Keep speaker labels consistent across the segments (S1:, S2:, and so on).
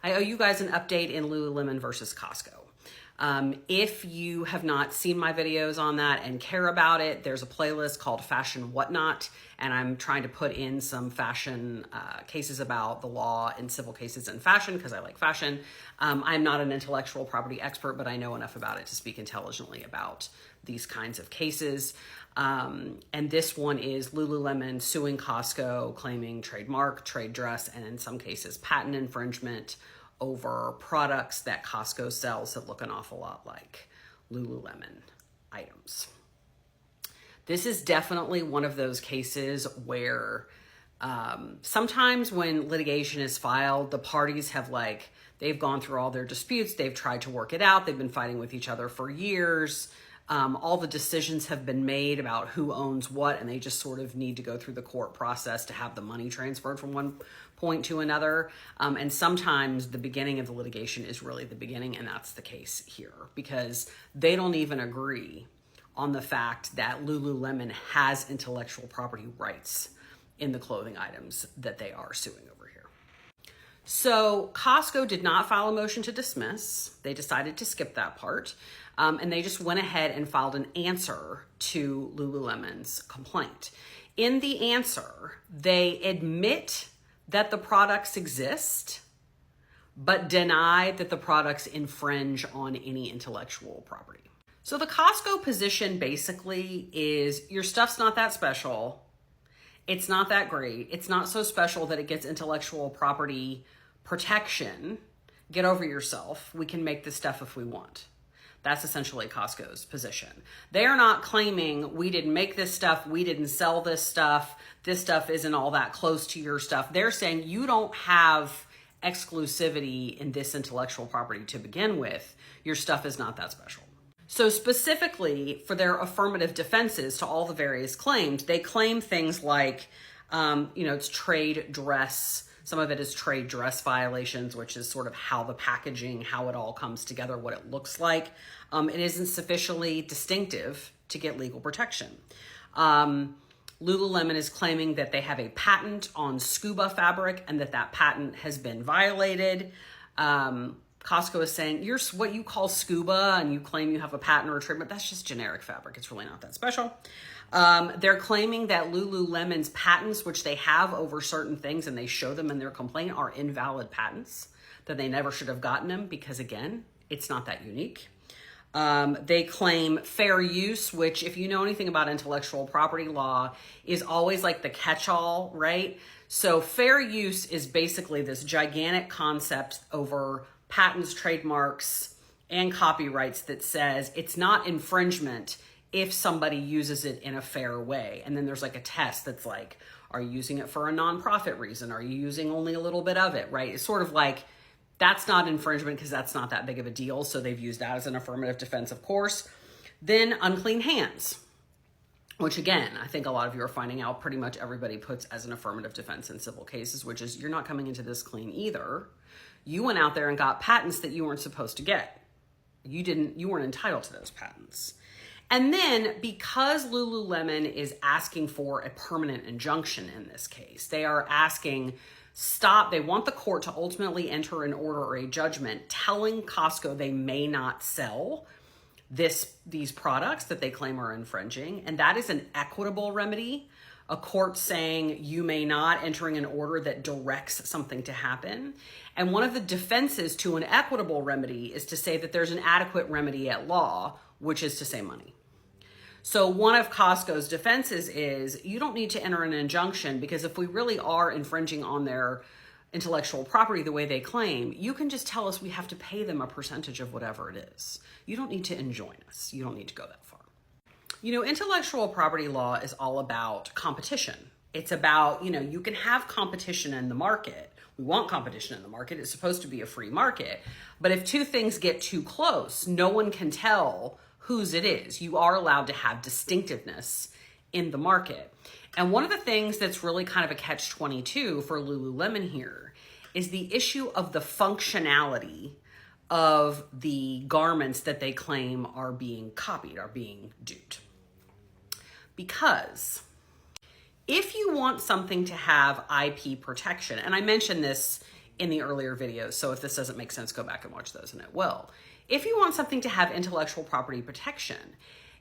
S1: I owe you guys an update in Lululemon versus Costco. If you have not seen my videos on that and care about it, there's a playlist called Fashion Whatnot, and I'm trying to put in some fashion cases about the law in civil cases and fashion because I like fashion. I'm not an intellectual property expert, but I know enough about it to speak intelligently about these kinds of cases. And this one is Lululemon suing Costco, claiming trademark, trade dress, and in some cases patent infringement over products that Costco sells that look an awful lot like Lululemon items. This is definitely one of those cases where sometimes when litigation is filed, the parties have they've gone through all their disputes, they've tried to work it out, they've been fighting with each other for years. All the decisions have been made about who owns what, and they just sort of need to go through the court process to have the money transferred from one point to another. And sometimes the beginning of the litigation is really the beginning, and that's the case here because they don't even agree on the fact that Lululemon has intellectual property rights in the clothing items that they are suing over here. So Costco did not file a motion to dismiss. They decided to skip that part. And they just went ahead and filed an answer to Lululemon's complaint. In the answer, they admit that the products exist, but deny that the products infringe on any intellectual property. So the Costco position basically is your stuff's not that special. It's not that great. It's not so special that it gets intellectual property protection. Get over yourself. We can make this stuff if we want. That's essentially Costco's position. They are not claiming we didn't make this stuff, we didn't sell this stuff isn't all that close to your stuff. They're saying you don't have exclusivity in this intellectual property to begin with. Your stuff is not that special. So specifically for their affirmative defenses to all the various claims, they claim things like, it's trade dress. Some of it is trade dress violations, which is sort of how the packaging, how it all comes together, what it looks like. It isn't sufficiently distinctive to get legal protection. Lululemon is claiming that they have a patent on scuba fabric and that patent has been violated. Costco is saying, you're what you call scuba and you claim you have a patent or a trademark, that's just generic fabric. It's really not that special. They're claiming that Lululemon's patents, which they have over certain things and they show them in their complaint, are invalid patents, that they never should have gotten them because, again, it's not that unique. They claim fair use, which if you know anything about intellectual property law is always like the catch-all, right? So fair use is basically this gigantic concept over patents, trademarks, and copyrights that says it's not infringement if somebody uses it in a fair way. And then there's like a test that's like, are you using it for a nonprofit reason? Are you using only a little bit of it, right? It's sort of like, that's not infringement because that's not that big of a deal. So they've used that as an affirmative defense, of course. Then unclean hands, which again, I think a lot of you are finding out pretty much everybody puts as an affirmative defense in civil cases, which is you're not coming into this clean either. You went out there and got patents that you weren't supposed to get. You weren't entitled to those patents. And then because Lululemon is asking for a permanent injunction in this case, they are asking they want the court to ultimately enter an order or a judgment telling Costco they may not sell these products that they claim are infringing. And that is an equitable remedy. A court saying you may not, entering an order that directs something to happen. And one of the defenses to an equitable remedy is to say that there's an adequate remedy at law, which is to say money. So one of Costco's defenses is you don't need to enter an injunction because if we really are infringing on their intellectual property the way they claim, you can just tell us we have to pay them a percentage of whatever it is. You don't need to enjoin us. You don't need to go that far. Intellectual property law is all about competition. It's about, you can have competition in the market. We want competition in the market. It's supposed to be a free market. But if two things get too close, no one can tell whose it is. You are allowed to have distinctiveness in the market. And one of the things that's really kind of a catch-22 for Lululemon here is the issue of the functionality of the garments that they claim are being copied, are being duped. Because if you want something to have IP protection, and I mentioned this in the earlier videos. So if this doesn't make sense, go back and watch those and it will. If you want something to have intellectual property protection,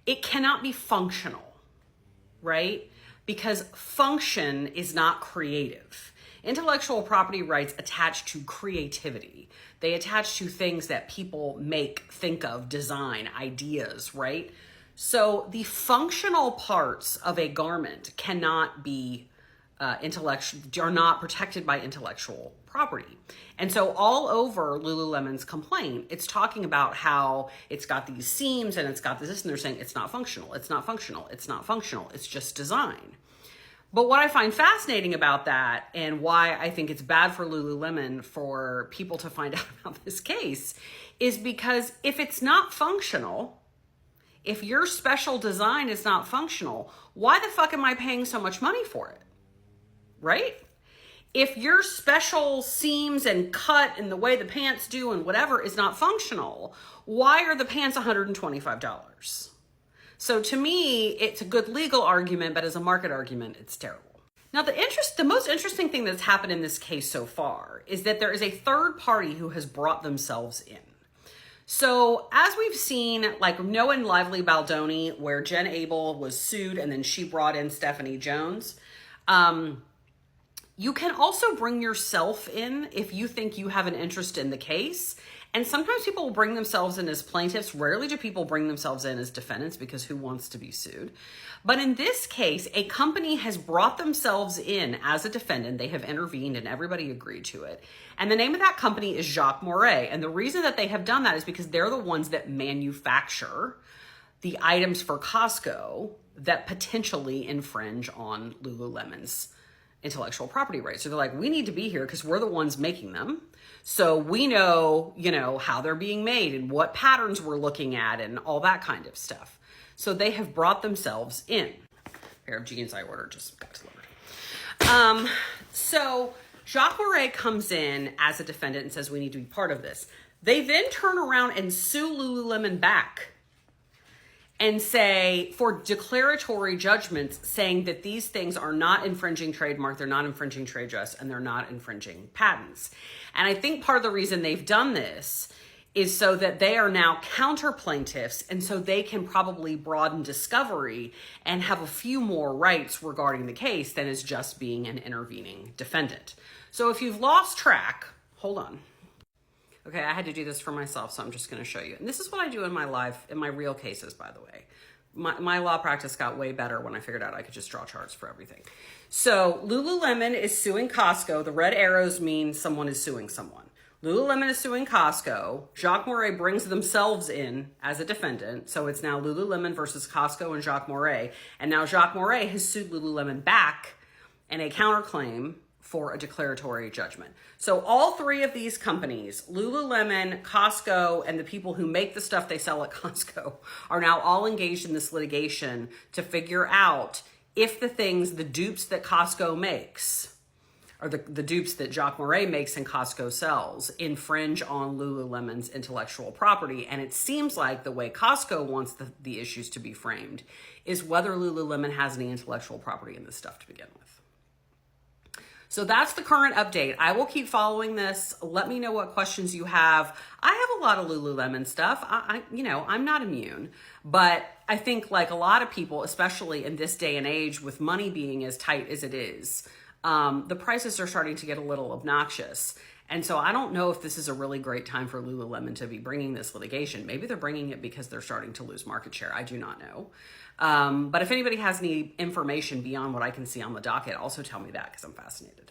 S1: it cannot be functional, right? Because function is not creative. Intellectual property rights attach to creativity. They attach to things that people make, think of, design, ideas, right? So the functional parts of a garment cannot be are not protected by intellectual property. And so all over Lululemon's complaint, it's talking about how it's got these seams and it's got this, and they're saying it's not functional, it's not functional, it's not functional, it's just design. But what I find fascinating about that, and why I think it's bad for Lululemon for people to find out about this case, is because if it's not functional, if your special design is not functional, why the fuck am I paying so much money for it? Right? If your special seams and cut and the way the pants do and whatever is not functional, why are the pants $125? So to me, it's a good legal argument, but as a market argument, it's terrible. Now, the most interesting thing that's happened in this case so far is that there is a third party who has brought themselves in. So as we've seen, like Noah and Lively Baldoni, where Jen Abel was sued and then she brought in Stephanie Jones, you can also bring yourself in if you think you have an interest in the case. And sometimes people will bring themselves in as plaintiffs. Rarely do people bring themselves in as defendants, because who wants to be sued? But in this case, a company has brought themselves in as a defendant. They have intervened and everybody agreed to it. And the name of that company is Jacques Moret. And the reason that they have done that is because they're the ones that manufacture the items for Costco that potentially infringe on Lululemon's intellectual property rights. So they're like, we need to be here because we're the ones making them. So we know, how they're being made and what patterns we're looking at and all that kind of stuff. So they have brought themselves in. A pair of jeans I ordered just got delivered. So Jacques Moret comes in as a defendant and says, we need to be part of this. They then turn around and sue Lululemon back and say, for declaratory judgments, saying that these things are not infringing trademark, they're not infringing trade dress, and they're not infringing patents. And I think part of the reason they've done this is so that they are now counter plaintiffs, and so they can probably broaden discovery and have a few more rights regarding the case than is just being an intervening defendant. So if you've lost track, hold on. Okay, I had to do this for myself, so I'm just going to show you. And this is what I do in my real cases, by the way. My law practice got way better when I figured out I could just draw charts for everything. So Lululemon is suing Costco. The red arrows mean someone is suing someone. Lululemon is suing Costco. Jacques Moret brings themselves in as a defendant. So it's now Lululemon versus Costco and Jacques Moret. And now Jacques Moret has sued Lululemon back in a counterclaim for a declaratory judgment. So all three of these companies, Lululemon, Costco, and the people who make the stuff they sell at Costco, are now all engaged in this litigation to figure out if the dupes that Costco makes, or the dupes that Jacques Moret makes and Costco sells, infringe on Lululemon's intellectual property. And it seems like the way Costco wants the issues to be framed is whether Lululemon has any intellectual property in this stuff to begin with. So that's the current update. I will keep following this. Let me know what questions you have. I have a lot of Lululemon stuff. I'm not immune, but I think like a lot of people, especially in this day and age with money being as tight as it is, the prices are starting to get a little obnoxious. And so I don't know if this is a really great time for Lululemon to be bringing this litigation. Maybe they're bringing it because they're starting to lose market share. I do not know. But if anybody has any information beyond what I can see on the docket, also tell me that because I'm fascinated.